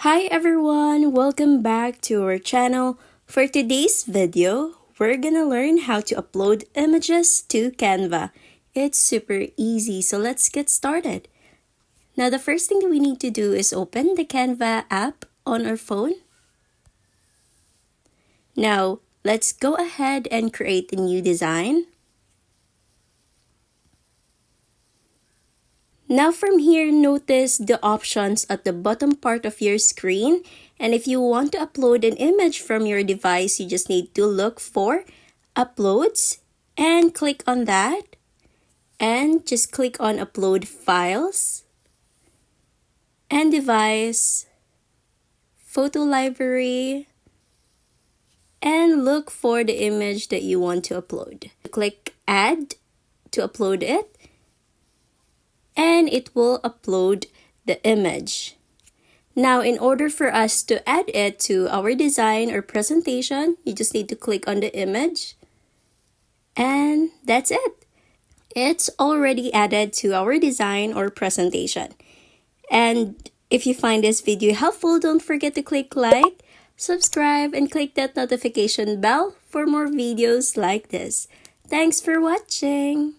Hi everyone, welcome back to our channel. For today's video, we're gonna learn how to upload images to Canva. It's super easy, so let's get started. Now the first thing that we need to do is open the Canva app on our phone. Now let's go ahead and create a new design. Now from here, notice the options at the bottom part of your screen. And if you want to upload an image from your device, you just need to look for Uploads and click on that. And just click on Upload Files and Device, Photo Library, and look for the image that you want to upload. Click Add to upload it. And it will upload the image. Now, in order for us to add it to our design or presentation, you just need to click on the image. And that's it. It's already added to our design or presentation. And if you find this video helpful, don't forget to click like, subscribe, and click that notification bell for more videos like this. Thanks for watching!